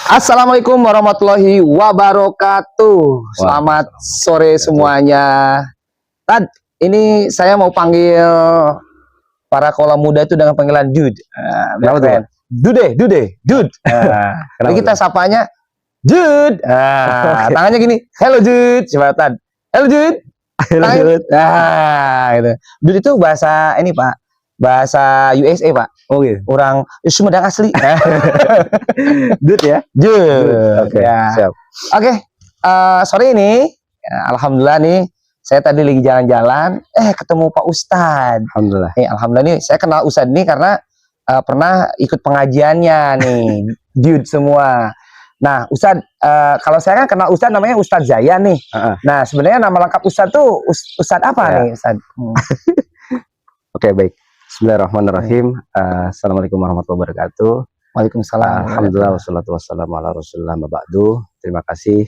Assalamualaikum warahmatullahi wabarakatuh. Selamat sore semuanya. Tad, ini saya mau panggil para kaula muda itu dengan panggilan Dude. Kenapa tuh, Pak? Dude. Jadi kita sapanya Dude. Tangannya gini, hello Dude. Coba Tad, hello Dude. Hello, Dude. Gitu. Dude itu bahasa ini Pak, bahasa USA Pak. Oh gitu. Orang Sumedang asli. Dude ya. Dude. Oke, Ya. siap. Oke, sore ini, ya, alhamdulillah nih, saya tadi lagi jalan-jalan, ketemu Pak Ustadz. Alhamdulillah. Alhamdulillah nih, saya kenal Ustadz nih karena pernah ikut pengajiannya nih, Dude semua. Nah, Ustadz, kalau saya kan kenal Ustadz namanya Ustadz Zaya nih. Nah, sebenarnya nama lengkap Ustadz tuh Ustadz apa nih, Ustadz? Oke, baik. Bismillahirrahmanirrahim. Assalamualaikum warahmatullahi wabarakatuh. Waalaikumsalam. Alhamdulillah wassalatu wassalamu ala rasulillah ba'du. Terima kasih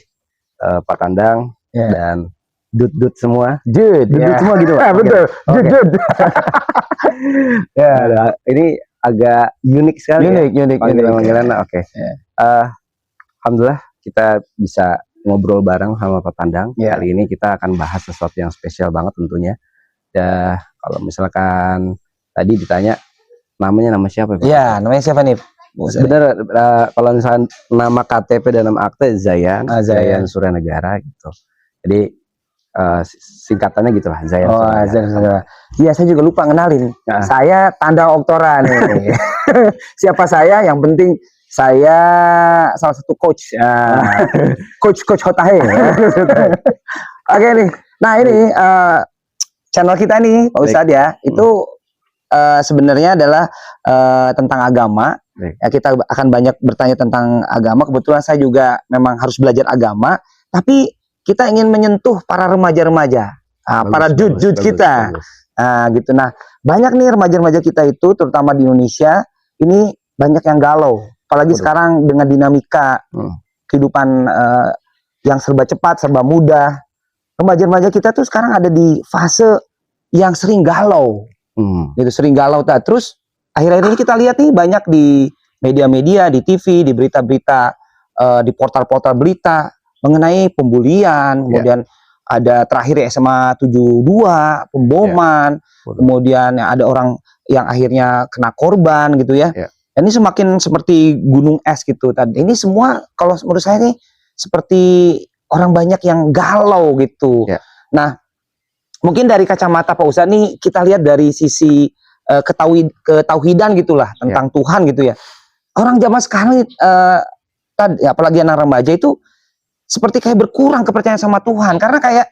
Pak Kandang dan Dude semua. Dude semua gitu Pak. Betul. Dude. Ya, ini agak unik sekali. Unik. Panggilan. Oke. Alhamdulillah kita bisa ngobrol bareng sama Pak Kandang. Kali ini kita akan bahas sesuatu yang spesial banget tentunya. Ya, kalau misalkan tadi ditanya namanya nama siapa Pak? Iya, namanya siapa nih? Sebenarnya kalau misalkan nama KTP dan nama akte Zayan Suryanegara gitu. Jadi singkatannya gitulah, Zayan Suryanegara. Iya, saya juga lupa ngenalin. Saya Tanda Oktora nih. Siapa saya? Yang penting saya salah satu coach. Coach Hotahe. Oke nih. Nah, ini channel kita nih, Pak Ustadz ya. Itu sebenarnya adalah tentang agama. Ya, kita akan banyak bertanya tentang agama. Kebetulan saya juga memang harus belajar agama, tapi kita ingin menyentuh para remaja-remaja, para dude kita. Gitu. Nah, banyak nih remaja-remaja kita itu, terutama di Indonesia, ini banyak yang galau. Apalagi sekarang dengan dinamika kehidupan yang serba cepat, serba mudah. Remaja-remaja kita tuh sekarang ada di fase yang sering galau. Gitu, sering galau. Terus akhir-akhir ini kita lihat nih banyak di media-media, di TV, di berita-berita, di portal-portal berita mengenai pembulian, kemudian ada terakhir SMA 72, pemboman, kemudian ada orang yang akhirnya kena korban gitu ya. Dan ini semakin seperti gunung es gitu. Ini semua kalau menurut saya nih seperti orang banyak yang galau gitu. Nah, mungkin dari kacamata Pak Ustadz nih kita lihat dari sisi ketauhidan gitulah tentang Tuhan gitu ya. Orang zaman sekarang apalagi anak remaja itu seperti kayak berkurang kepercayaan sama Tuhan karena kayak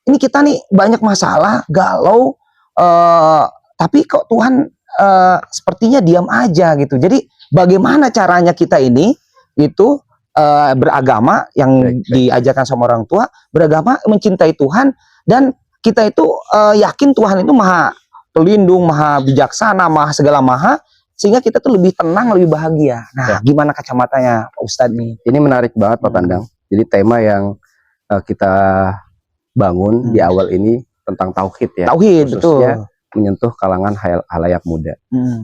ini kita nih banyak masalah, galau, tapi kok Tuhan sepertinya diam aja gitu. Jadi bagaimana caranya kita ini itu beragama yang diajarkan sama orang tua, beragama mencintai Tuhan dan kita itu yakin Tuhan itu maha pelindung, maha bijaksana, maha segala maha, sehingga kita tuh lebih tenang, lebih bahagia. Nah, gimana kacamatanya Pak Ustadz nih? Ini menarik banget Pak Kandang. Jadi tema yang kita bangun di awal ini tentang tauhid ya. Tauhid, khususnya menyentuh kalangan halayak muda.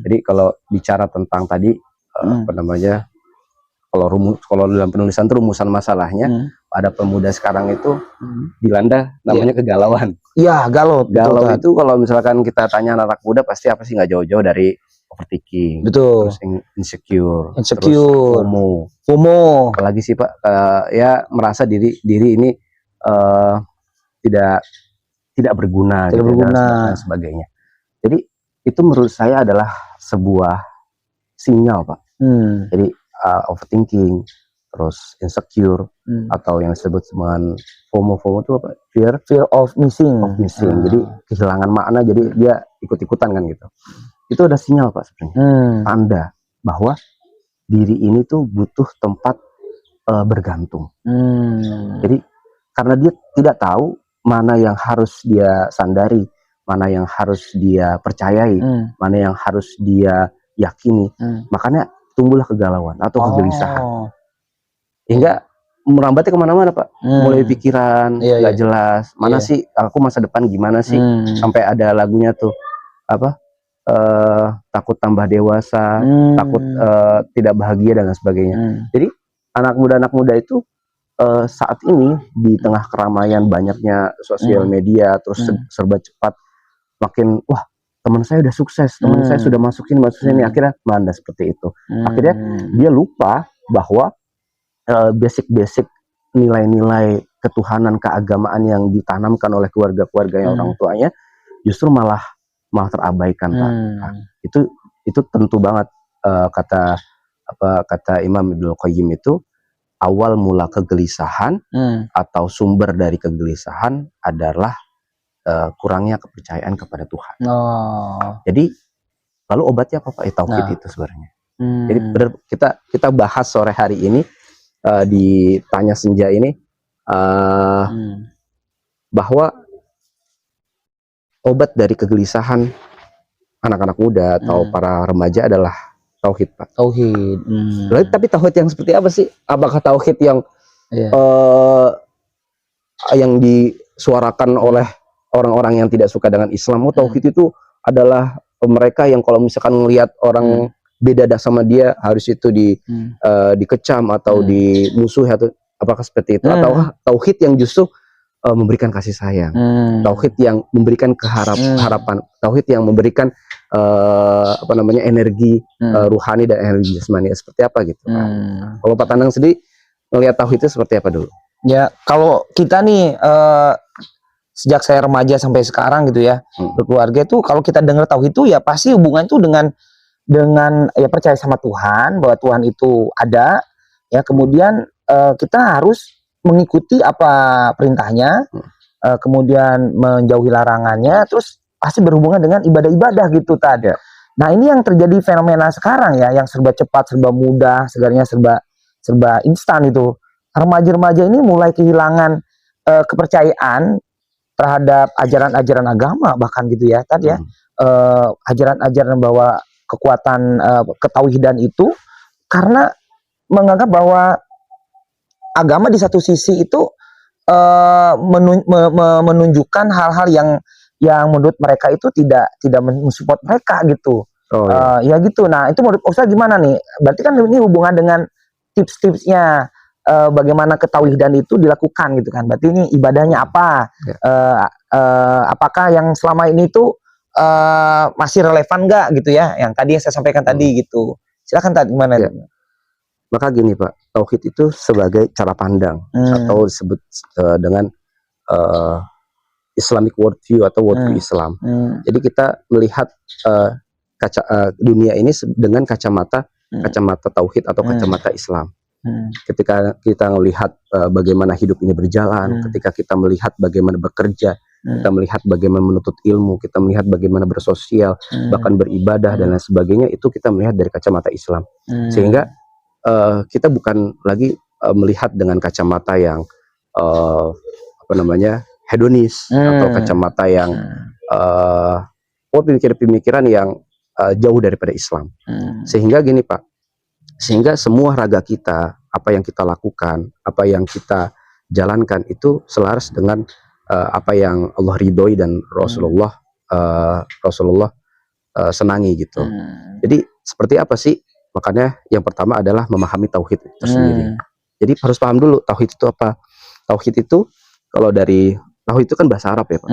Jadi kalau bicara tentang tadi apa namanya, kalau dalam penulisan itu rumusan masalahnya pada pemuda sekarang itu dilanda namanya kegalauan. Iya, galau itu kalau misalkan kita tanya anak muda pasti apa sih, nggak jauh-jauh dari overthinking, terus insecure, terus FOMO. Apalagi sih Pak, ya merasa diri ini tidak berguna, dan sebagainya. Jadi itu menurut saya adalah sebuah sinyal Pak. Jadi overthinking, terus insecure, atau yang disebut dengan FOMO itu apa? Fear of missing. Jadi kehilangan makna, jadi dia ikut-ikutan kan gitu. Itu ada sinyal Pak sebenarnya, tanda bahwa diri ini tuh butuh tempat bergantung. Jadi karena dia tidak tahu mana yang harus dia sandari, mana yang harus dia percayai, mana yang harus dia yakini, makanya tumbuhlah kegalauan atau kegelisahan, hingga merambatnya kemana-mana Pak. Mulai pikiran nggak jelas, mana sih aku masa depan gimana sih, sampai ada lagunya tuh apa, takut tambah dewasa, takut tidak bahagia dan lain sebagainya. Jadi anak muda itu saat ini di tengah keramaian banyaknya sosial media, terus serba cepat, makin wah teman saya udah sukses, teman saya sudah masukin ini, akhirnya melanda seperti itu. Akhirnya dia lupa bahwa basic nilai-nilai ketuhanan, keagamaan yang ditanamkan oleh keluarga-keluarganya, orang tuanya, justru malah terabaikan, Pak. Nah, itu tentu banget, kata Imam Ibnu Qayyim itu, awal mula kegelisahan atau sumber dari kegelisahan adalah kurangnya kepercayaan kepada Tuhan. Jadi lalu obatnya apa, Pak? Tauhid itu sebenarnya. Jadi kita bahas sore hari ini di Tanya Senja ini bahwa obat dari kegelisahan anak-anak muda atau para remaja adalah tauhid, Pak. Tauhid. Tapi tauhid yang seperti apa sih? Apakah tauhid yang yang disuarakan oleh orang-orang yang tidak suka dengan Islam? Tauhid itu adalah mereka yang kalau misalkan melihat orang beda sama dia harus itu dikecam atau dimusuhi, atau apakah seperti itu? Atau tauhid yang justru memberikan kasih sayang, tauhid yang memberikan harapan, tauhid yang memberikan energi ruhani dan energi jasmani, seperti apa gitu? Kalau Pak Tandang sendiri melihat tauhid itu seperti apa dulu? Ya, kalau kita nih sejak saya remaja sampai sekarang gitu ya, berkeluarga itu kalau kita dengar tauhid itu ya pasti hubungan itu dengan ya percaya sama Tuhan, bahwa Tuhan itu ada, ya kemudian kita harus mengikuti apa perintahnya, kemudian menjauhi larangannya, terus pasti berhubungan dengan ibadah-ibadah gitu tadi. Nah, ini yang terjadi fenomena sekarang ya, yang serba cepat, serba mudah, segarnya serba instan itu. Remaja-remaja ini mulai kehilangan kepercayaan terhadap ajaran-ajaran agama bahkan gitu ya tadi ya, ajaran-ajaran bahwa kekuatan ketauhidan itu, karena menganggap bahwa agama di satu sisi itu menunjukkan hal-hal yang menurut mereka itu tidak mensupport mereka gitu. Ya gitu. Nah, itu menurut Ustaz gimana nih? Berarti kan ini hubungan dengan tips-tipsnya bagaimana ketauhidan itu dilakukan gitu kan. Berarti ini ibadahnya apa? Apakah yang selama ini tuh masih relevan nggak gitu ya? Yang tadi yang saya sampaikan tadi gitu. Silakan tadi gimana? Ya. Maka gini Pak, tauhid itu sebagai cara pandang atau disebut dengan Islamic worldview atau worldview Islam. Jadi kita melihat dunia ini dengan kacamata tauhid atau kacamata Islam. Ketika kita melihat bagaimana hidup ini berjalan, ketika kita melihat bagaimana bekerja, kita melihat bagaimana menuntut ilmu, kita melihat bagaimana bersosial, bahkan beribadah dan lain sebagainya, itu kita melihat dari kacamata Islam. Sehingga kita bukan lagi melihat dengan kacamata yang hedonis atau kacamata yang pemikiran yang jauh daripada Islam. Sehingga gini Pak, sehingga semua raga kita, apa yang kita lakukan, apa yang kita jalankan itu selaras dengan apa yang Allah ridhoi dan Rasulullah senangi gitu. Jadi seperti apa sih? Makanya yang pertama adalah memahami tauhid itu sendiri. Jadi harus paham dulu tauhid itu apa. Tauhid itu kalau dari tauhid itu kan bahasa Arab ya Pak.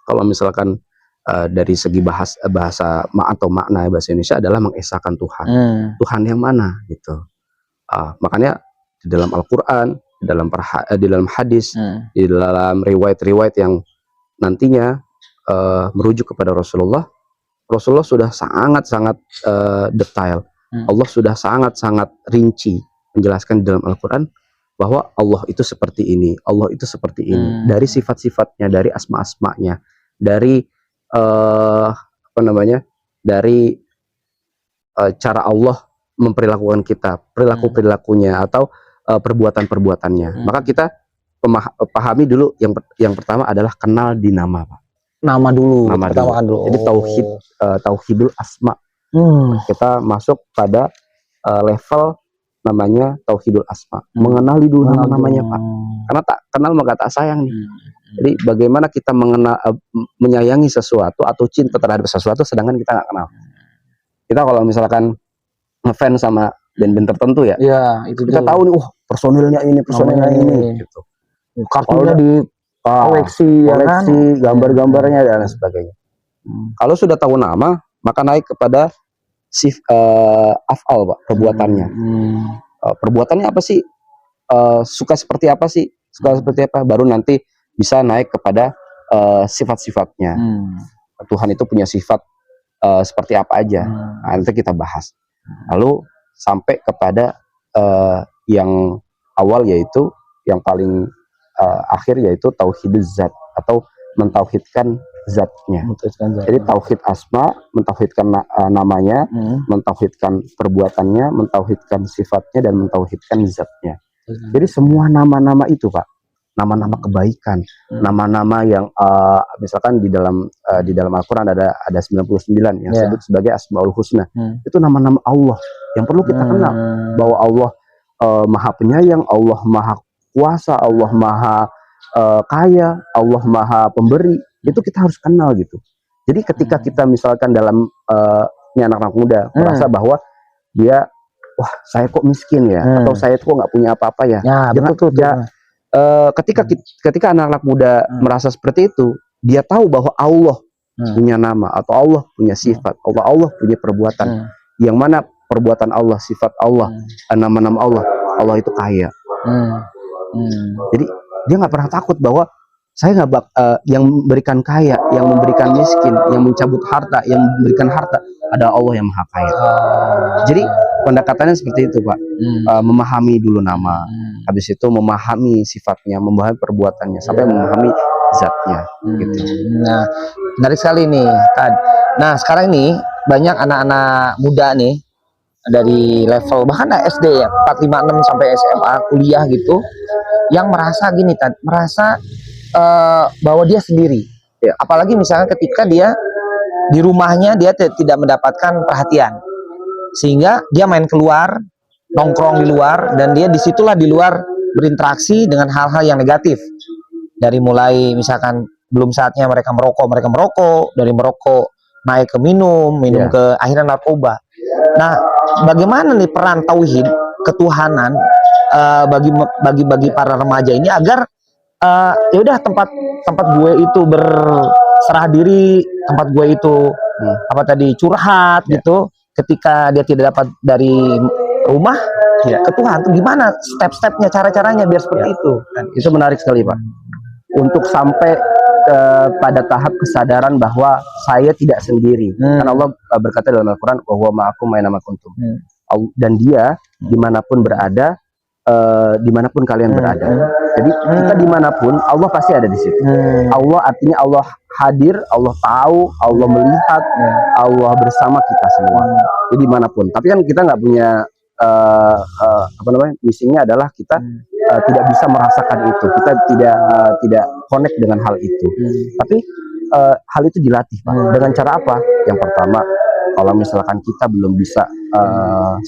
Kalau misalkan dari segi bahasa atau makna bahasa Indonesia adalah mengesahkan Tuhan. Tuhan yang mana gitu. Makanya di dalam Al-Qur'an, di dalam hadis, di dalam riwayat-riwayat yang nantinya merujuk kepada Rasulullah sudah sangat-sangat detail. Allah sudah sangat-sangat rinci menjelaskan di dalam Al-Quran bahwa Allah itu seperti ini, Allah itu seperti ini, dari sifat-sifatnya, dari asma-asmanya, dari dari cara Allah memperlakukan kita, perilaku-perilakunya atau perbuatan-perbuatannya. Maka kita pahami dulu yang pertama adalah kenal di nama, Pak. Nama dulu. Jadi tauhidul asma. Kita masuk pada level namanya tauhidul asma, mengenali dulu nama-namanya Pak, karena tak kenal maka tak sayang nih. Jadi bagaimana kita menyayangi sesuatu atau cinta terhadap sesuatu sedangkan kita nggak kenal. Kita kalau misalkan ngefans sama band-band tertentu ya. Iya, itu Kita tahu nih, personilnya ini, gitu. Kartunya di koleksi, ya kan? gambar-gambarnya dan sebagainya. Kalau sudah tahu nama, maka naik kepada af'al, Pak, perbuatannya. Perbuatannya apa sih? Suka seperti apa sih? Suka seperti apa? Baru nanti bisa naik kepada sifat-sifatnya. Tuhan itu punya sifat seperti apa aja. Nah, nanti kita bahas. Lalu sampai kepada yang awal, yaitu yang paling akhir, yaitu tauhiduz zat, atau mentauhidkan zatnya. Jadi tauhid asma, mentauhidkan namanya, mentauhidkan perbuatannya, mentauhidkan sifatnya, dan mentauhidkan zatnya. Jadi semua nama-nama itu, Pak, nama-nama kebaikan, nama-nama yang misalkan di dalam Al-Qur'an ada 99 yang disebut sebagai Asmaul Husna. Itu nama-nama Allah yang perlu kita kenal, bahwa Allah Maha Penyayang, Allah Maha Kuasa, Allah Maha Kaya, Allah Maha Pemberi. Itu kita harus kenal gitu. Jadi ketika kita misalkan dalam ini anak-anak muda merasa bahwa dia, wah, saya kok miskin ya, atau saya kok nggak punya apa-apa ya. Ketika anak-anak muda merasa seperti itu, dia tahu bahwa Allah punya nama, atau Allah punya sifat, Allah punya perbuatan. Yang mana perbuatan Allah, sifat Allah, nama-nama Allah itu kaya. Jadi dia nggak pernah takut bahwa saya nggak yang memberikan kaya, yang memberikan miskin, yang mencabut harta, yang memberikan harta, ada Allah yang Maha Kaya. Jadi pendekatannya seperti itu, Pak. Memahami dulu nama, habis itu memahami sifatnya, memahami perbuatannya, sampai memahami zatnya. Gitu. Nah, menarik sekali nih, Tad. Nah, sekarang ini banyak anak-anak muda nih dari level bahkan SD ya, 4, 5, 6 sampai SMA, kuliah gitu, yang merasa gini, Tad, merasa bahwa dia sendiri. Ya, apalagi misalnya ketika dia di rumahnya dia tidak mendapatkan perhatian, sehingga dia main keluar, nongkrong di luar, dan dia disitulah di luar berinteraksi dengan hal-hal yang negatif. Dari mulai misalkan belum saatnya mereka merokok, dari merokok naik ke minum ke akhirnya narkoba. Nah, bagaimana nih peran tauhid ketuhanan bagi para remaja ini agar ya udah tempat gue itu berserah diri, tempat gue itu curhat gitu, ketika dia tidak dapat dari rumah ke Tuhan, itu gimana step-stepnya, cara-caranya biar seperti itu. Itu menarik sekali, Pak, untuk sampai pada tahap kesadaran bahwa saya tidak sendiri. Karena Allah berkata dalam Al-Quran, wa huwa ma'akum aina ma kuntum. Dan dia dimanapun berada, dimanapun kalian berada. Jadi kita dimanapun, Allah pasti ada di situ. Allah artinya Allah hadir, Allah tahu, Allah melihat, Allah bersama kita semua. Jadi dimanapun. Tapi kan kita nggak punya misinya adalah kita tidak bisa merasakan itu. Kita tidak connect dengan hal itu. Tapi hal itu dilatih, Pak. Dengan cara apa? Yang pertama, kalau misalkan kita belum bisa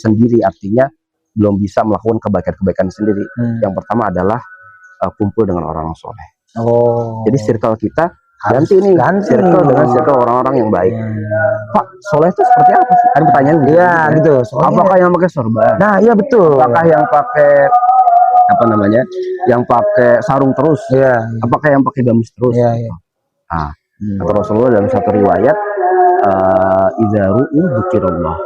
sendiri, artinya belum bisa melakukan kebaikan-kebaikan sendiri. Yang pertama adalah kumpul dengan orang soleh. Jadi circle kita ganti circle dengan circle orang-orang yang baik. Pak, soleh itu seperti apa sih? Ada pertanyaan gitu. Apakah yang pakai sorban? Nah, iya betul. Apakah yang pakai yang pakai sarung terus? Apakah yang pakai gamis terus? Nah, kata Rasulullah dalam satu riwayat, idza ru'u dzikrullah.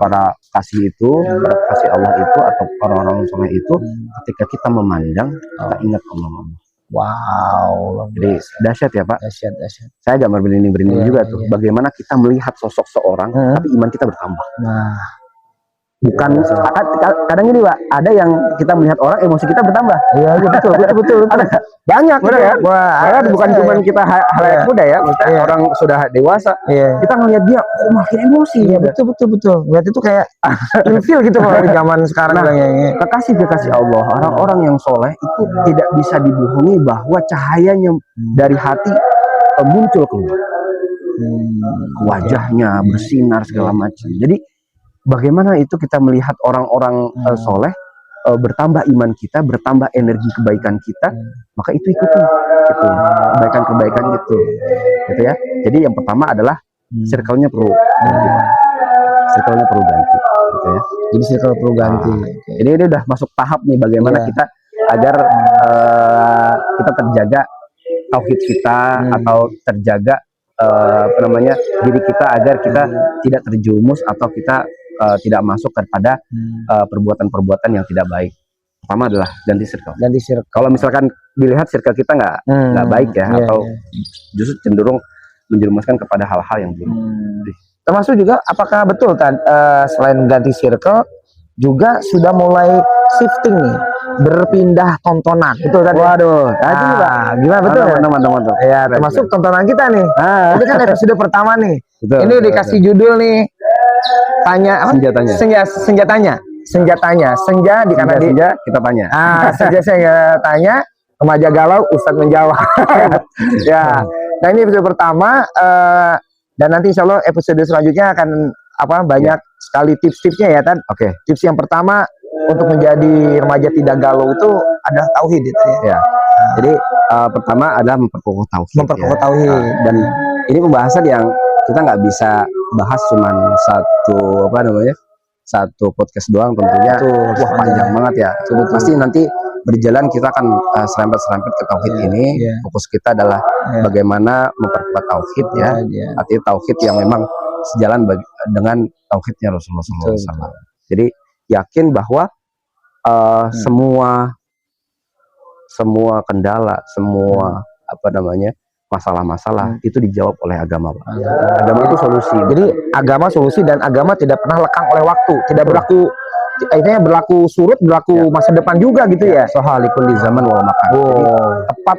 Para kasih itu, para kasih Allah itu, atau orang-orang soleh itu, ketika kita memandang, kita ingat Allah. Wow, jadi dahsyat ya, Pak. Dahsyat. Saya agak merinding juga tuh. Bagaimana kita melihat sosok seorang, tapi iman kita bertambah. Nah, bukan kadang ini, Pak, ada yang kita melihat orang, emosi kita bertambah. Iya, betul. Ada banyak, bener ya? Wah, bukan cuma kita halayak muda ya, maksudnya orang sudah dewasa, kita ngelihat dia makin emosi. Iya, betul. Berarti itu kayak ilfil gitu kalau di zaman sekarang. Kekasih Allah, orang-orang yang soleh itu tidak bisa dibohongi bahwa cahayanya dari hati muncul keluar. Wajahnya bersinar segala macam. Jadi bagaimana itu kita melihat orang-orang soleh, bertambah iman kita, bertambah energi kebaikan kita, maka itu ikuti gitu, kebaikan-kebaikan gitu ya. Jadi yang pertama adalah circle-nya perlu ganti. gitu ya. Jadi circle perlu ganti. Jadi ini udah masuk tahap nih bagaimana kita agar kita terjaga tauhid kita atau terjaga apa namanya diri kita agar kita tidak terjumus atau kita tidak masuk kepada perbuatan-perbuatan yang tidak baik. Pertama adalah ganti circle. Ganti circle. Kalau misalkan dilihat circle kita nggak baik ya, atau justru cenderung menjerumuskan kepada hal-hal yang buruk. Termasuk juga apakah betul selain ganti circle juga sudah mulai shifting nih, berpindah tontonan itu tadi. Waduh, gimana betul ya? Mantap. Ya, termasuk tontonan kita nih. Ini kan episode pertama nih. Betul, ini dikasih judul nih, senjatanya. Senja di kanan senja kita tanya. Senja tanya, remaja galau, Ustadz menjawab. Ya, nah ini episode pertama, dan nanti insya Allah episode selanjutnya akan banyak sekali tips-tipsnya ya Tan. Oke. Tips yang pertama untuk menjadi remaja tidak galau itu adalah tauhid itu ya. Jadi pertama adalah memperkokoh tauhid. Tauhid. Dan ini pembahasan yang kita nggak bisa bahas cuman satu podcast doang tentunya. Wah panjang banget ya. Pasti nanti berjalan kita akan serempet ke tauhid ini. Fokus kita adalah bagaimana memperkuat tauhid ya. Artinya tauhid yang memang sejalan dengan tauhidnya Rasulullah SAW. Jadi yakin bahwa semua kendala, semua masalah-masalah itu dijawab oleh agama, Pak. Agama itu solusi. Jadi agama solusi, dan agama tidak pernah lekang oleh waktu, tidak berlaku. Akhirnya berlaku surut, berlaku masa depan juga gitu ya. Sohalikul di zaman wal makan. Jadi tepat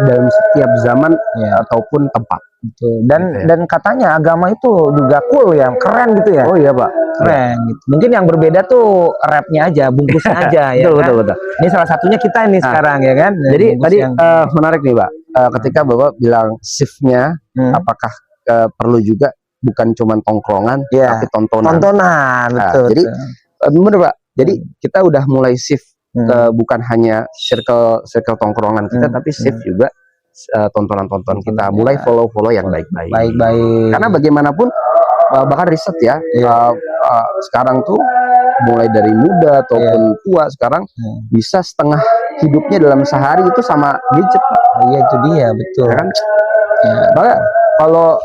dalam setiap zaman ataupun tempat. Dan katanya agama itu juga cool ya, keren gitu ya. Oh iya Pak, keren. Gitu. Mungkin yang berbeda tuh rapnya aja, bungkusnya aja ya. Betul. Ini salah satunya kita ini sekarang ya kan. Jadi tadi menarik nih Pak, ketika Bapak bilang shiftnya, apakah perlu juga bukan cuma tongkrongan, tapi tontonan. Betul. Jadi bener Pak. Jadi kita udah mulai shift ke bukan hanya circle tongkrongan kita, tapi shift juga tontonan kita, mulai follow yang baik-baik. Karena bagaimanapun bahkan riset ya, sekarang tuh mulai dari muda ataupun tua sekarang bisa setengah hidupnya dalam sehari itu sama gadget, Pak. Iya itu dia, betul. Ya kan? Maka kalau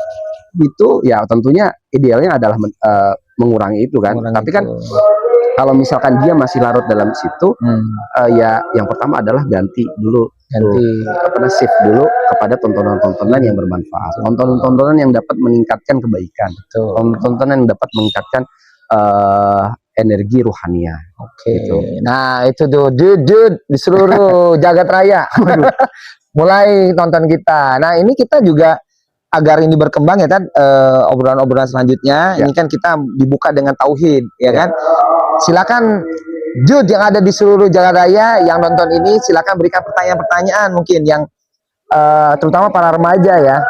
itu ya tentunya idealnya adalah mengurangi itu kan. Tapi kan kalau misalkan dia masih larut dalam situ, ya yang pertama adalah ganti shift dulu kepada tontonan-tontonan yang bermanfaat, tontonan-tontonan yang dapat meningkatkan kebaikan, tontonan yang dapat meningkatkan energi ruhania. Gitu. Nah itu tuh dude di seluruh jagat raya mulai tonton kita. Nah ini kita juga agar ini berkembang ya kan, obrolan-obrolan selanjutnya ini kan kita dibuka dengan tauhid ya kan. Silakan Jude yang ada di seluruh jagat raya yang nonton ini, silakan berikan pertanyaan-pertanyaan mungkin yang terutama para remaja ya,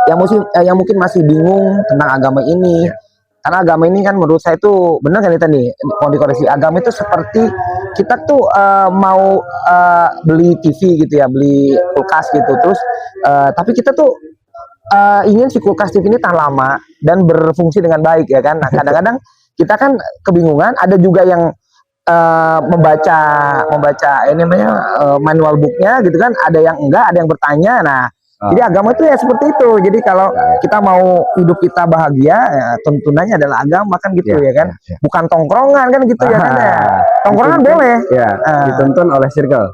yang mungkin masih bingung tentang agama ini. Karena agama ini kan menurut saya itu benar kan tadi mau dikoreksi, agama itu seperti kita tuh mau beli TV gitu ya, beli kulkas gitu, terus tapi kita tuh ingin si kulkas TV ini tahan lama dan berfungsi dengan baik ya kan. Nah kadang-kadang kita kan kebingungan, ada juga yang membaca ini namanya manual booknya gitu kan, ada yang enggak, ada yang bertanya. Nah jadi agama itu ya seperti itu. Jadi kalau kita mau hidup kita bahagia, ya, tuntunannya adalah agama kan gitu ya kan. Bukan tongkrongan kan gitu ya kan ya. Tongkrongan boleh dituntun oleh circle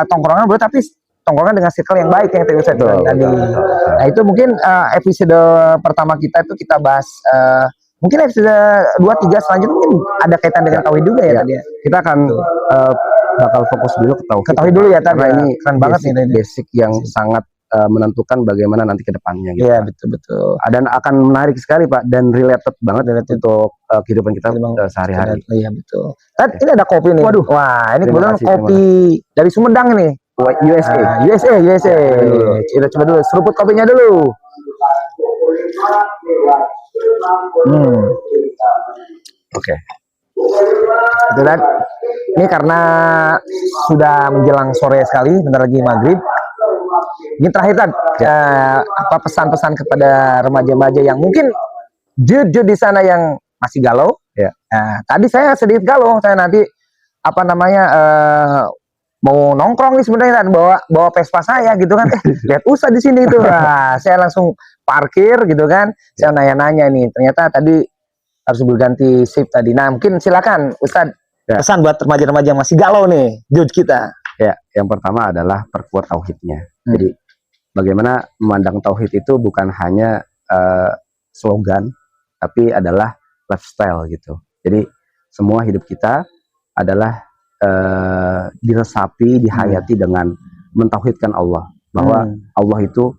tongkrongan boleh, tapi tongkrongan dengan circle yang baik yang tadi saya bilang tadi. Nah itu mungkin episode pertama kita itu kita bahas, mungkin episode 2-3 selanjutnya mungkin ada kaitan dengan tauhid juga ya tadi ya. Kita akan bakal fokus dulu ke tauhid dulu ya tadi. Karena ini keren banget nih basic yang sangat menentukan bagaimana nanti ke depannya gitu. Iya betul. Dan akan menarik sekali Pak, dan related banget untuk kehidupan kita sehari-hari. Iya betul. Ini ada kopi nih. Waduh. Wah, ini kebetulan kopi dari Sumedang ini. USA. Kita coba dulu seruput kopinya dulu. Oke. Itu kan. Ini karena sudah menjelang sore sekali, bentar lagi maghrib. Ini terakhir kan, apa pesan-pesan kepada remaja-remaja yang mungkin Jude di sana yang masih galau. Ya. Nah, tadi saya sedikit galau, saya nanti apa namanya mau nongkrong nih sebenarnya kan, bawa Vespa saya gitu kan. Lihat Ustadz di sini itu. Nah, saya langsung parkir gitu kan. Saya nanya-nanya nih, ternyata tadi harus berganti shift tadi. Nah, mungkin silakan Ustadz pesan buat remaja-remaja yang masih galau nih, Jude kita. Ya, yang pertama adalah perkuat tauhidnya. Jadi bagaimana memandang tauhid itu bukan hanya slogan, tapi adalah lifestyle gitu. Jadi semua hidup kita adalah diresapi, dihayati dengan mentauhidkan Allah. Bahwa Allah itu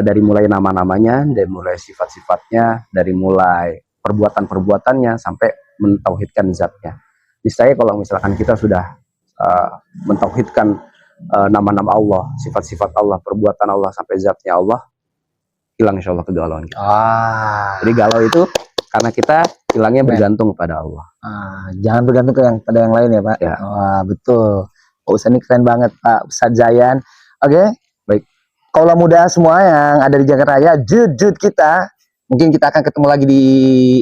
dari mulai nama-namanya, dari mulai sifat-sifatnya, dari mulai perbuatan-perbuatannya, sampai mentauhidkan zatnya. Niscaya kalau misalkan kita sudah mentauhidkan nama-nama Allah, sifat-sifat Allah, perbuatan Allah, sampai zatnya Allah, hilang insya Allah kegalauan kita. Jadi galau itu karena kita hilangnya bergantung kepada Allah. Jangan bergantung pada yang lain ya Pak. Ya. Wah, betul. Pak Ustadz ini keren banget Pak Ustadz Zayan. Oke, baik. Kaulah muda semua yang ada di Jagat Raya, Jude kita. Mungkin kita akan ketemu lagi di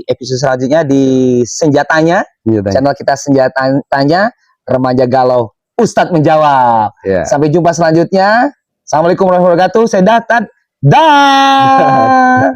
episode selanjutnya di Senjatanya. Channel kita Senjatanya, Remaja Galau. Ustadz menjawab. Sampai jumpa selanjutnya. Assalamualaikum warahmatullahi wabarakatuh. Saya Datat. Dah.